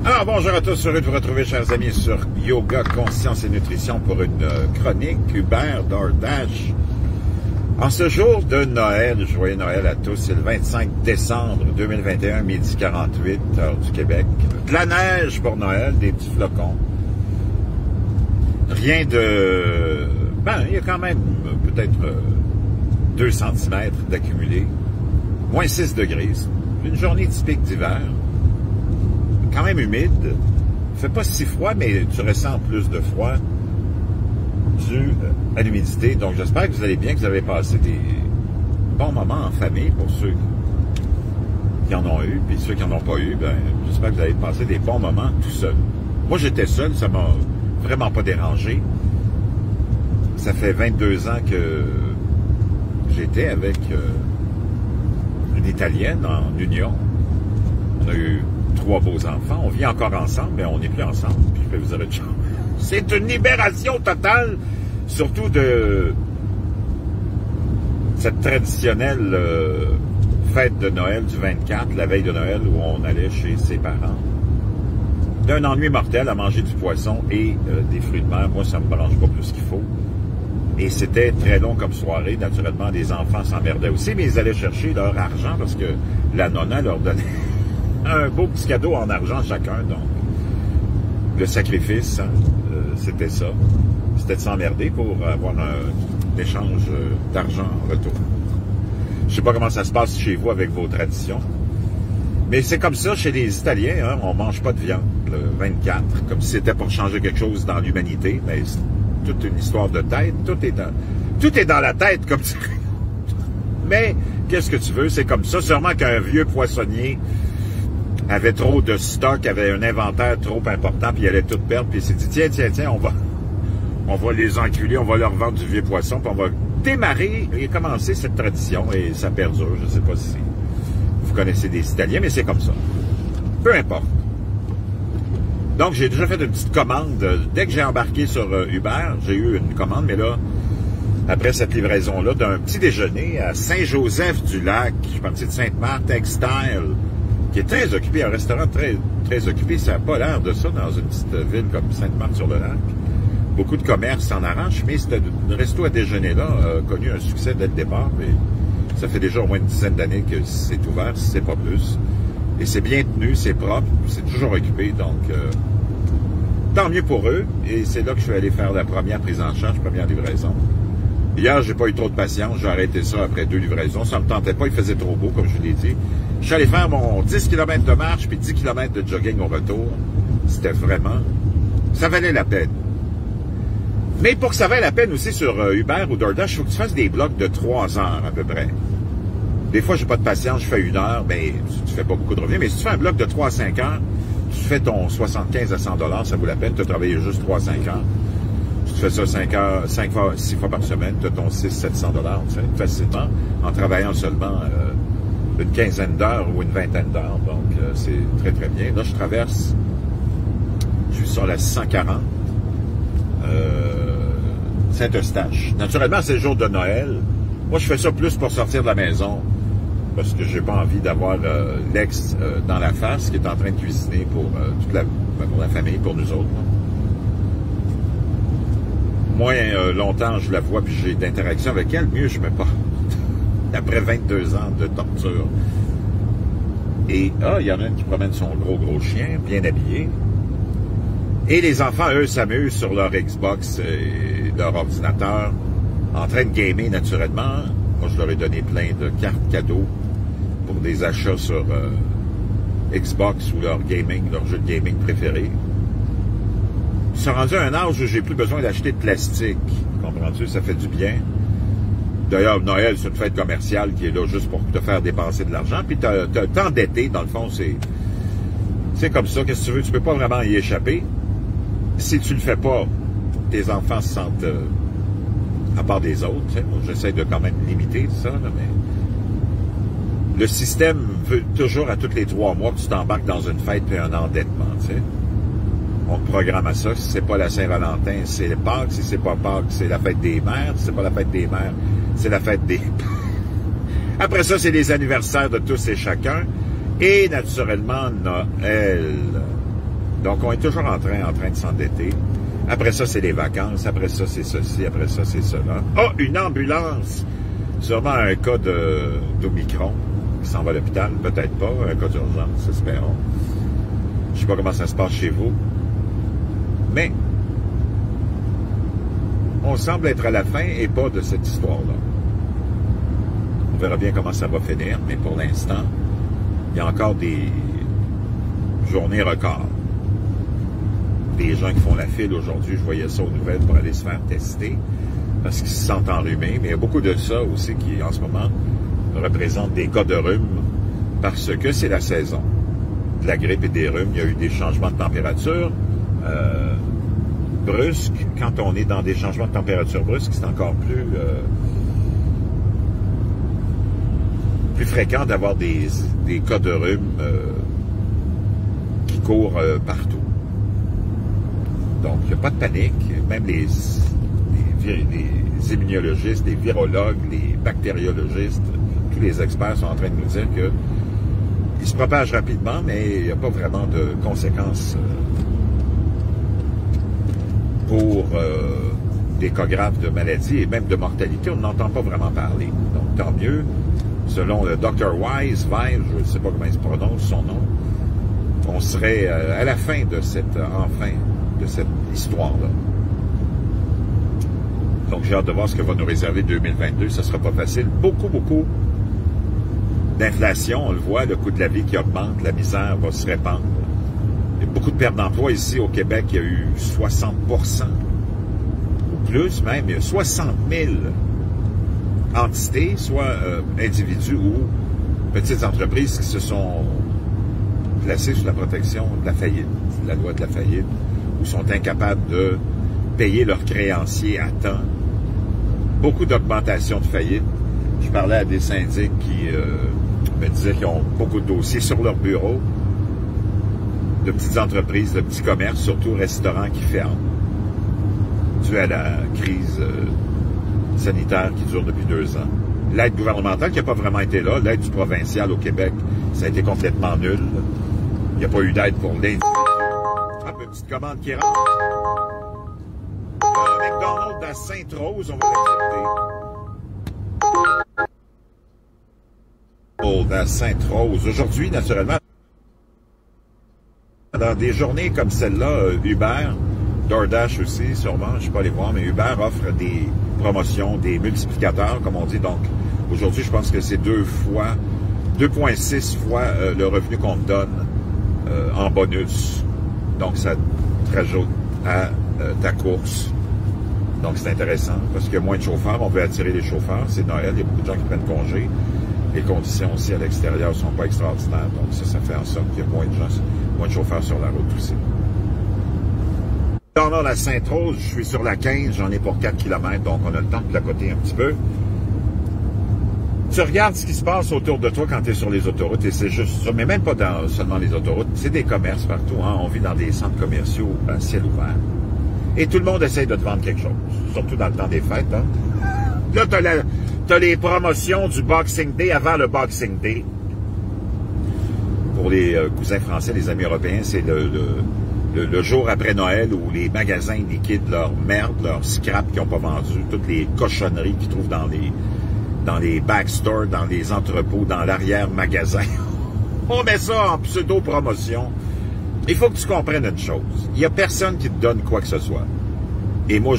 Alors, bonjour à tous, heureux de vous retrouver, chers amis, sur Yoga, Conscience et Nutrition pour une chronique Uber DoorDash. En ce jour de Noël, joyeux Noël à tous, c'est le 25 décembre 2021, midi 48, heure du Québec. De la neige pour Noël, des petits flocons. Rien de... Ben, il y a quand même peut-être 2 cm d'accumulé. Moins 6 degrés. Une journée typique d'hiver. Quand même humide. Il fait pas si froid, mais tu ressens plus de froid dû à l'humidité. Donc, j'espère que vous allez bien, que vous avez passé des bons moments en famille pour ceux qui en ont eu. Puis ceux qui n'en ont pas eu, ben, j'espère que vous avez passé des bons moments tout seul. Moi, j'étais seul, ça m'a vraiment pas dérangé. Ça fait 22 ans que j'étais avec une Italienne en union. On a eu 3 beaux enfants. On vit encore ensemble, mais on n'est plus ensemble. Puis je peux vous dire une chose. C'est une libération totale, surtout de cette traditionnelle fête de Noël du 24, la veille de Noël, où on allait chez ses parents. D'un ennui mortel à manger du poisson et des fruits de mer. Moi, ça me branche pas plus qu'il faut. Et c'était très long comme soirée. Naturellement, les enfants s'emmerdaient aussi, mais ils allaient chercher leur argent parce que la nonna leur donnait un beau petit cadeau en argent chacun. Donc, le sacrifice, hein, c'était ça. C'était de s'emmerder pour avoir un échange d'argent en retour. Je sais pas comment ça se passe chez vous avec vos traditions. Mais c'est comme ça chez les Italiens, hein, on mange pas de viande le 24, comme si c'était pour changer quelque chose dans l'humanité. Mais c'est toute une histoire de tête, tout est dans la tête, comme ça. Mais qu'est-ce que tu veux, c'est comme ça. Sûrement qu'un vieux poissonnier avait trop de stock, avait un inventaire trop important, puis il allait tout perdre, puis il s'est dit, tiens, on va les enculer, on va leur vendre du vieux poisson, puis on va démarrer et commencer cette tradition, et ça perdure. Je ne sais pas si vous connaissez des Italiens, mais c'est comme ça. Peu importe. Donc, j'ai déjà fait une petite commande. Dès que j'ai embarqué sur Uber, j'ai eu une commande, mais là, après cette livraison-là, d'un petit déjeuner à Saint-Joseph-du-Lac, je suis parti de Sainte-Marthe Textile, qui est très occupé, un restaurant très, très occupé. Ça n'a pas l'air de ça dans une petite ville comme Sainte-Marthe-sur-le-Lac. Beaucoup de commerces s'en arrachent, mais c'était un resto à déjeuner-là a connu un succès dès le départ. Mais ça fait déjà au moins une dizaine d'années que c'est ouvert, si c'est pas plus. Et c'est bien tenu, c'est propre, c'est toujours occupé, donc tant mieux pour eux. Et c'est là que je suis allé faire la première prise en charge, première livraison. Hier, j'ai pas eu trop de patience, j'ai arrêté ça après 2 livraisons. Ça me tentait pas, il faisait trop beau, comme je vous l'ai dit. Je suis allé faire mon 10 km de marche, puis 10 km de jogging au retour. C'était vraiment... ça valait la peine. Mais pour que ça vaille la peine aussi sur Uber ou DoorDash, il faut que tu fasses des blocs de 3 heures à peu près. Des fois, j'ai pas de patience, je fais 1 heure, mais tu fais pas beaucoup de revenus. Mais si tu fais un bloc de 3 à 5 heures, tu fais ton 75 à 100 $, ça vaut la peine. Tu as travaillé juste 3 à 5 heures. Si tu fais ça 6 fois par semaine, tu as ton 600-700 $, tu sais, facilement, en travaillant seulement une quinzaine d'heures ou une vingtaine d'heures. Donc, c'est très, très bien. Là, je traverse, je suis sur la 640, Saint-Eustache. Naturellement, c'est le jour de Noël. Moi, je fais ça plus pour sortir de la maison, parce que j'ai pas envie d'avoir l'ex dans la face qui est en train de cuisiner pour toute pour la famille, pour nous autres. Moins longtemps je la vois puis j'ai d'interaction avec elle, mieux je me porte. Après 22 ans de torture. Et il y en a une qui promène son gros chien, bien habillé. Et les enfants, eux, s'amusent sur leur Xbox et leur ordinateur, en train de gamer naturellement. Moi, je leur ai donné plein de cartes cadeaux pour des achats sur Xbox ou leur jeu de gaming préféré. Ils sont rendus à un âge où j'ai plus besoin d'acheter de plastique. Comprends-tu? Ça fait du bien. D'ailleurs, Noël, c'est une fête commerciale qui est là juste pour te faire dépenser de l'argent. Puis t'endetter, dans le fond, c'est comme ça. Qu'est-ce que tu veux? Tu peux pas vraiment y échapper. Si tu le fais pas, tes enfants se sentent... à part des autres, tu sais, moi j'essaie de quand même limiter ça, là, mais le système veut toujours à tous les 3 mois que tu t'embarques dans une fête et un endettement, tu sais. On te programme à ça. Si c'est pas la Saint-Valentin, c'est le Pâques. Si c'est pas Pâques, c'est la fête des mères. Si c'est pas la fête des mères, c'est la fête des... Après ça, c'est les anniversaires de tous et chacun. Et naturellement, Noël. Donc, on est toujours en train de s'endetter. Après ça, c'est les vacances. Après ça, c'est ceci. Après ça, c'est cela. Oh, une ambulance! Sûrement un cas d'Omicron qui s'en va à l'hôpital. Peut-être pas. Un cas d'urgence, espérons. Je sais pas comment ça se passe chez vous. Mais, on semble être à la fin et pas de cette histoire-là. On verra bien comment ça va finir, mais pour l'instant, il y a encore des journées records. Des gens qui font la file aujourd'hui, je voyais ça aux nouvelles pour aller se faire tester, parce qu'ils se sentent enrhumés, mais il y a beaucoup de ça aussi qui, en ce moment, représentent des cas de rhume, parce que c'est la saison de la grippe et des rhumes. Il y a eu des changements de température brusques. Quand on est dans des changements de température brusques, c'est encore plus fréquent d'avoir des cas de rhume qui courent partout. Donc, il n'y a pas de panique. Même les immunologistes, les virologues, les bactériologistes, tous les experts sont en train de nous dire que il se propage rapidement, mais il n'y a pas vraiment de conséquences pour des cas graves de maladie et même de mortalité. On n'entend pas vraiment parler. Donc, tant mieux. Selon le Dr. Wise, je ne sais pas comment il se prononce son nom, on serait à la fin de cette histoire-là. Donc, j'ai hâte de voir ce que va nous réserver 2022. Ça ne sera pas facile. Beaucoup d'inflation, on le voit, le coût de la vie qui augmente, la misère va se répandre. Il y a beaucoup de pertes d'emploi ici au Québec. Il y a eu 60%, ou plus même. Il y a 60 000 entités, soit individus ou petites entreprises qui se sont placées sous la protection de la faillite, la loi de la faillite, ou sont incapables de payer leurs créanciers à temps. Beaucoup d'augmentation de faillite. Je parlais à des syndics qui me disaient qu'ils ont beaucoup de dossiers sur leur bureau, de petites entreprises, de petits commerces, surtout restaurants qui ferment, dû à la crise sanitaire qui dure depuis 2 ans. L'aide gouvernementale qui n'a pas vraiment été là, l'aide du provincial au Québec, ça a été complètement nul. Il n'y a pas eu d'aide pour l'individu. Hop, une petite commande qui rentre. Un McDonald's à Sainte-Rose, on va l'accepter. À Sainte-Rose. Aujourd'hui, naturellement, dans des journées comme celle-là, Uber, DoorDash aussi, sûrement, je ne suis pas allé voir, mais Uber offre des promotions, des multiplicateurs, comme on dit. Donc, aujourd'hui, je pense que c'est 2,6 fois le revenu qu'on te donne en bonus. Donc, ça te rajoute à ta course. Donc, c'est intéressant parce qu'il y a moins de chauffeurs. On veut attirer les chauffeurs. C'est Noël. Il y a beaucoup de gens qui prennent congé. Les conditions aussi à l'extérieur ne sont pas extraordinaires. Donc, ça fait en sorte qu'il y a moins de gens, moins de chauffeurs sur la route aussi. Dans la Sainte-Rose, je suis sur la 15. J'en ai pour 4 km. Donc, on a le temps de placoter un petit peu. Tu regardes ce qui se passe autour de toi quand tu es sur les autoroutes, et c'est juste ça, mais même pas dans seulement les autoroutes, c'est des commerces partout, hein? On vit dans des centres commerciaux à ciel ouvert. Et tout le monde essaye de te vendre quelque chose, surtout dans le temps des fêtes. Hein? Là, t'as les promotions du Boxing Day avant le Boxing Day. Pour les cousins français, les amis européens, c'est le jour après Noël où les magasins liquident leur merde, leur scrap qu'ils n'ont pas vendu, toutes les cochonneries qu'ils trouvent dans les backstores, dans les entrepôts, dans l'arrière-magasin. On met ça en pseudo-promotion. Il faut que tu comprennes une chose. Il n'y a personne qui te donne quoi que ce soit. Et moi,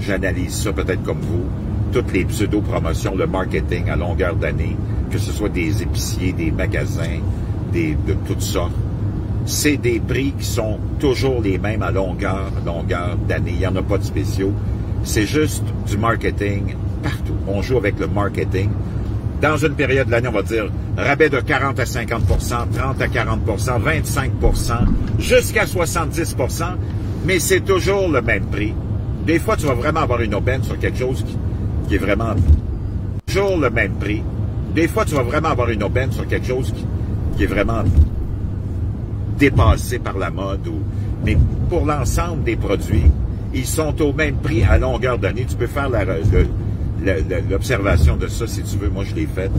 j'analyse ça peut-être comme vous, toutes les pseudo-promotions, le marketing à longueur d'année, que ce soit des épiciers, des magasins, de toutes sortes. C'est des prix qui sont toujours les mêmes à longueur d'année. Il n'y en a pas de spéciaux. C'est juste du marketing partout. On joue avec le marketing. Dans une période de l'année, on va dire rabais de 40 à 50 30 à 40 25 jusqu'à 70 mais c'est toujours le même prix. Des fois, tu vas vraiment avoir une aubaine sur quelque chose qui est vraiment toujours le même prix. Des fois, tu vas vraiment avoir une aubaine sur quelque chose qui est vraiment dépassé par la mode. Mais pour l'ensemble des produits, ils sont au même prix à longueur d'année. Tu peux faire l'observation de ça si tu veux. Moi, je l'ai faite.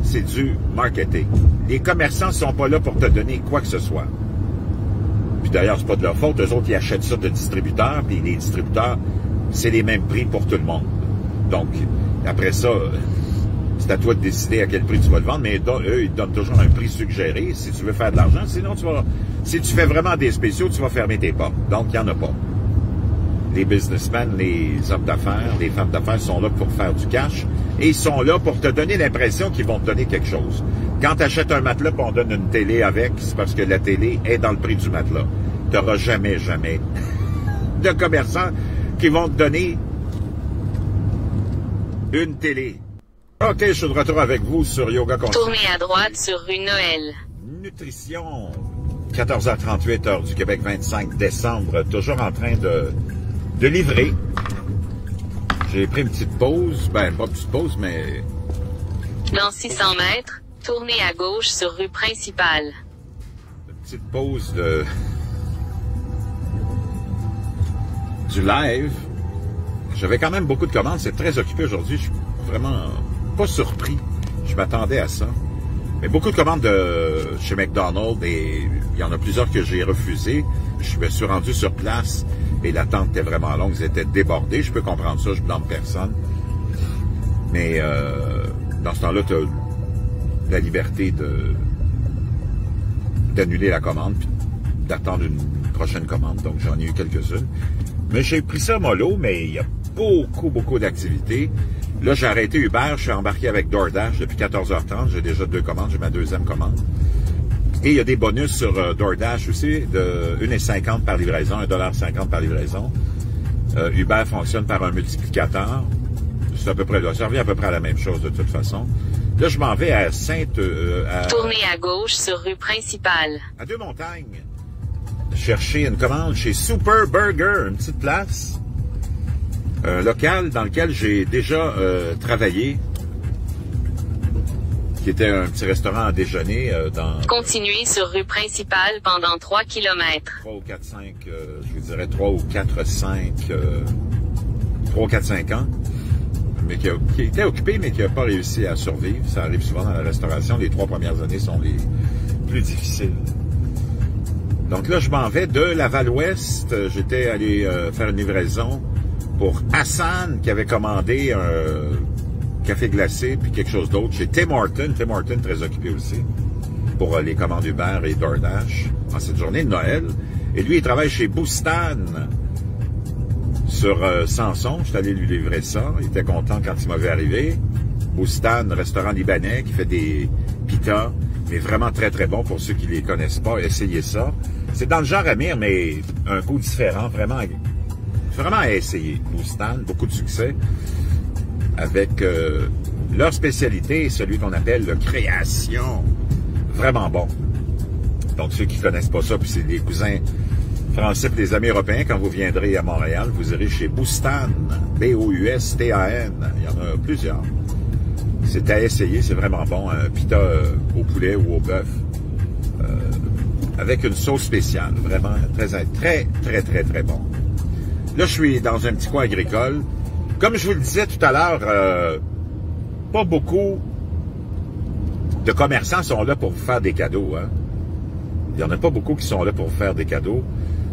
C'est du marketing. Les commerçants ne sont pas là pour te donner quoi que ce soit. Puis d'ailleurs, c'est pas de leur faute. Eux autres, ils achètent ça de distributeurs, puis les distributeurs, c'est les mêmes prix pour tout le monde. Donc, après ça, c'est à toi de décider à quel prix tu vas le vendre, mais eux, ils te donnent toujours un prix suggéré si tu veux faire de l'argent. Sinon, si tu fais vraiment des spéciaux, tu vas fermer tes portes. Donc, il n'y en a pas. Les businessmen, les hommes d'affaires, les femmes d'affaires sont là pour faire du cash et ils sont là pour te donner l'impression qu'ils vont te donner quelque chose. Quand tu achètes un matelas et on donne une télé avec, c'est parce que la télé est dans le prix du matelas. Tu n'auras jamais de commerçants qui vont te donner une télé. OK, je suis de retour avec vous sur Yoga Conscient. Tournez à droite sur rue Noël. Nutrition. 14h38, heure du Québec, 25 décembre. Toujours en train de livrer. J'ai pris une petite pause. Ben, pas une petite pause, mais... Dans 600 mètres, tournez à gauche sur rue principale. Une petite pause du live. J'avais quand même beaucoup de commandes. C'est très occupé aujourd'hui. Je suis vraiment pas surpris. Je m'attendais à ça. Mais beaucoup de commandes chez McDonald's et il y en a plusieurs que j'ai refusées. Je me suis rendu sur place et l'attente était vraiment longue. Ils étaient débordés. Je peux comprendre ça. Je blâme personne. Mais dans ce temps-là, tu as la liberté d'annuler la commande puis d'attendre une prochaine commande. Donc, j'en ai eu quelques-unes. Mais j'ai pris ça mollo, mais il y a beaucoup d'activités. Là, j'ai arrêté Uber, je suis embarqué avec DoorDash depuis 14h30. J'ai déjà 2 commandes, j'ai ma 2e commande. Et il y a des bonus sur DoorDash aussi, de 1,50 par livraison, 1,50 par livraison. Uber fonctionne par un multiplicateur. C'est à peu près là. Ça revient à peu près à la même chose de toute façon. Là, je m'en vais à Tournez à gauche sur rue principale. À Deux-Montagnes. Chercher une commande chez Super Burger, une petite place. Un local dans lequel j'ai déjà travaillé, qui était un petit restaurant à déjeuner dans... Continuez sur rue principale pendant 3 km. 3 ou 4, 5, je vous dirais 3 ou 4, 5, 3 ou 4, 5 ans, mais qui était occupé, mais qui n'a pas réussi à survivre. Ça arrive souvent dans la restauration. Les 3 premières années sont les plus difficiles. Donc là, je m'en vais de Laval-Ouest. J'étais allé faire une livraison pour Hassan, qui avait commandé un café glacé puis quelque chose d'autre chez Tim Horton. Tim Horton, très occupé aussi, pour les commandes Uber et DoorDash en cette journée de Noël. Et lui, il travaille chez Boustan sur Samson. Je suis allé lui livrer ça. Il était content quand il m'avait arrivé. Boustan, restaurant libanais qui fait des pitas, mais vraiment très bon pour ceux qui les connaissent pas. Essayez ça. C'est dans le genre Amir, mais un goût différent, vraiment à essayer. Boustan, beaucoup de succès avec leur spécialité, celui qu'on appelle le création. Vraiment bon. Donc, ceux qui connaissent pas ça, puis c'est des cousins français et des amis européens, quand vous viendrez à Montréal, vous irez chez Boustan, B-O-U-S-T-A-N. Il y en a plusieurs. C'est à essayer, c'est vraiment bon. Un pita au poulet ou au bœuf avec une sauce spéciale. Vraiment très bon. Là, je suis dans un petit coin agricole. Comme je vous le disais tout à l'heure, pas beaucoup de commerçants sont là pour vous faire des cadeaux. Hein? Il n'y en a pas beaucoup qui sont là pour vous faire des cadeaux.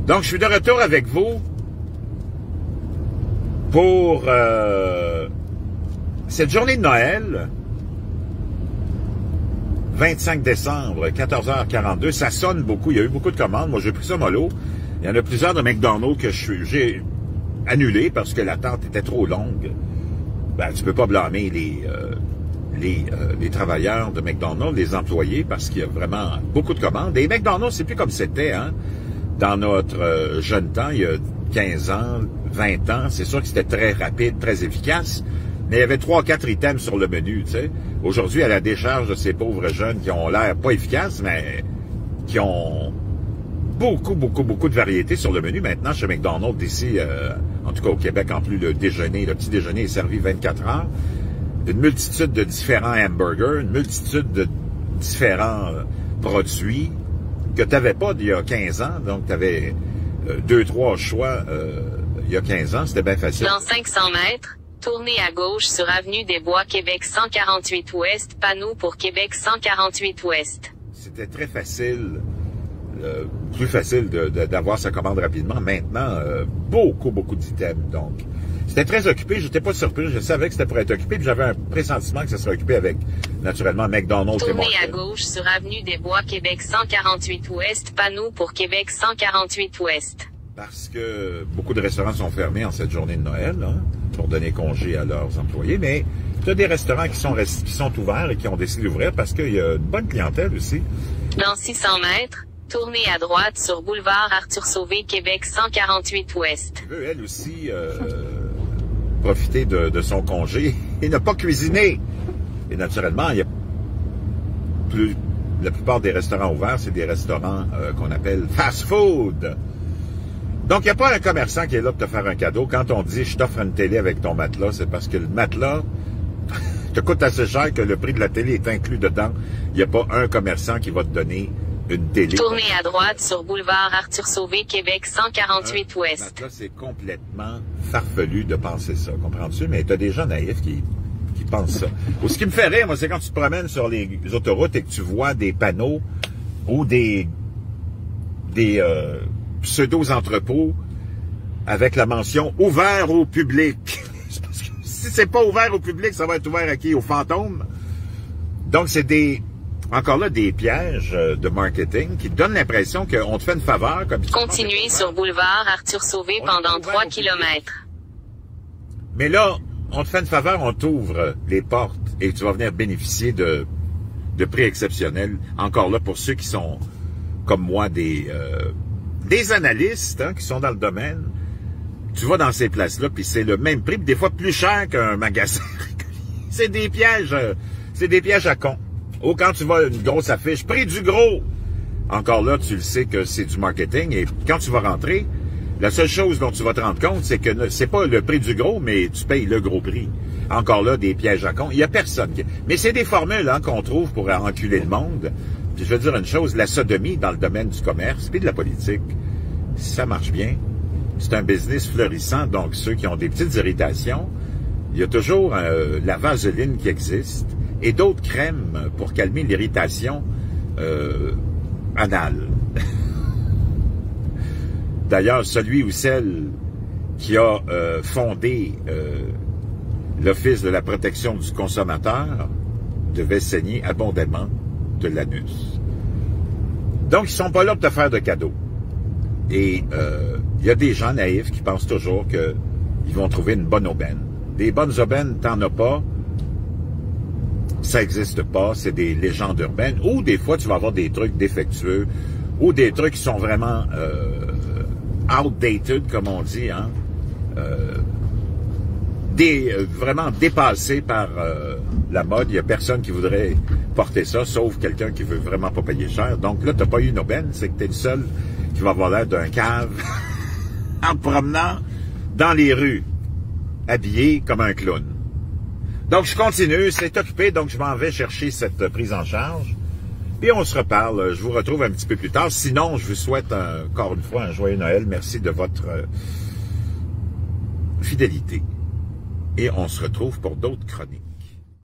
Donc, je suis de retour avec vous pour cette journée de Noël, 25 décembre, 14h42. Ça sonne beaucoup. Il y a eu beaucoup de commandes. Moi, j'ai pris ça mollo. Il y en a plusieurs de McDonald's que j'ai annulé parce que l'attente était trop longue. Ben, tu peux pas blâmer les travailleurs de McDonald's, les employés, parce qu'il y a vraiment beaucoup de commandes. Et McDonald's, c'est plus comme c'était, hein. Dans notre jeune temps, il y a 15 ans, 20 ans, c'est sûr que c'était très rapide, très efficace, mais il y avait 3-4 items sur le menu, tu sais. Aujourd'hui, à la décharge de ces pauvres jeunes qui ont l'air pas efficaces, mais qui ont beaucoup de variétés sur le menu. Maintenant, chez McDonald's, d'ici, en tout cas au Québec, en plus, le petit déjeuner est servi 24 heures. Une multitude de différents hamburgers, une multitude de différents produits que tu n'avais pas il y a 15 ans. Donc, tu avais 2-3 choix il y a 15 ans. C'était bien facile. Dans 500 mètres, tournez à gauche sur Avenue des Bois, Québec 148 Ouest, panneau pour Québec 148 Ouest. C'était très facile. plus facile d'avoir sa commande rapidement. Maintenant, beaucoup d'items. Donc, c'était très occupé. J'étais pas surpris. Je savais que c'était pour être occupé. Puis j'avais un pressentiment que ça serait occupé avec, naturellement, McDonald's et Tournez à Montréal. gauche sur Avenue des Bois, Québec 148 Ouest, panneau pour Québec 148 Ouest. Parce que beaucoup de restaurants sont fermés en cette journée de Noël, hein, pour donner congé à leurs employés. Mais tu as des restaurants qui sont ouverts et qui ont décidé d'ouvrir parce qu'il y a une bonne clientèle aussi. Dans 600 mètres, tournez à droite sur boulevard Arthur Sauvé, Québec 148 Ouest. Elle veut, elle aussi, profiter de son congé et ne pas cuisiner. Et naturellement, il y a la plupart des restaurants ouverts, c'est des restaurants qu'on appelle fast-food. Donc, il n'y a pas un commerçant qui est là pour te faire un cadeau. Quand on dit « je t'offre une télé avec ton matelas », c'est parce que le matelas te coûte assez cher que le prix de la télé est inclus dedans. Il n'y a pas un commerçant qui va te donner une télé. Tournez à droite sur boulevard Arthur Sauvé, Québec 148 Ouest. Là, c'est complètement farfelu de penser ça, comprends-tu? Mais tu as des gens naïfs qui pensent ça. Ou ce qui me fait rire, moi, c'est quand tu te promènes sur les autoroutes et que tu vois des panneaux ou des pseudo-entrepôts avec la mention « ouvert au public ». Parce que si c'est pas ouvert au public, ça va être ouvert à qui? Aux fantômes? Donc, c'est encore là, des pièges de marketing qui te donnent l'impression qu'on te fait une faveur. Comme Continuez sur boulevard Arthur Sauvé pendant 3 km. Mais là, on te fait une faveur, on t'ouvre les portes et tu vas venir bénéficier de prix exceptionnels. Encore là, pour ceux qui sont, comme moi, des analystes, hein, qui sont dans le domaine, tu vas dans ces places-là, puis c'est le même prix, puis des fois plus cher qu'un magasin. C'est des pièges à con. Ou quand tu vois une grosse affiche, prix du gros. Encore là, tu le sais que c'est du marketing, et quand tu vas rentrer, la seule chose dont tu vas te rendre compte, c'est que c'est pas le prix du gros, mais tu payes le gros prix. Encore là, des pièges à con. Il y a personne qui... Mais c'est des formules, hein, qu'on trouve pour enculer le monde. Puis je veux dire une chose, la sodomie dans le domaine du commerce, puis de la politique, ça marche bien. C'est un business fleurissant, donc ceux qui ont des petites irritations, il y a toujours la vaseline qui existe et d'autres crèmes pour calmer l'irritation anale. D'ailleurs, celui ou celle qui a fondé l'Office de la protection du consommateur devait saigner abondamment de l'anus. Donc, ils sont pas là pour te faire de cadeaux. Et il y a des gens naïfs qui pensent toujours qu'ils vont trouver une bonne aubaine. Des bonnes aubaines, t'en as pas. Ça n'existe pas. C'est des légendes urbaines. Ou des fois, tu vas avoir des trucs défectueux. Ou des trucs qui sont vraiment outdated, comme on dit. Hein? Vraiment dépassés par la mode. Il n'y a personne qui voudrait porter ça, sauf quelqu'un qui veut vraiment pas payer cher. Donc là, tu n'as pas eu une aubaine. C'est que tu es le seul qui va avoir l'air d'un cave en promenant dans les rues, habillé comme un clown. Donc, je continue, c'est occupé, donc je m'en vais chercher cette prise en charge. Et on se reparle, je vous retrouve un petit peu plus tard. Sinon, je vous souhaite encore une fois un joyeux Noël. Merci de votre fidélité. Et on se retrouve pour d'autres chroniques.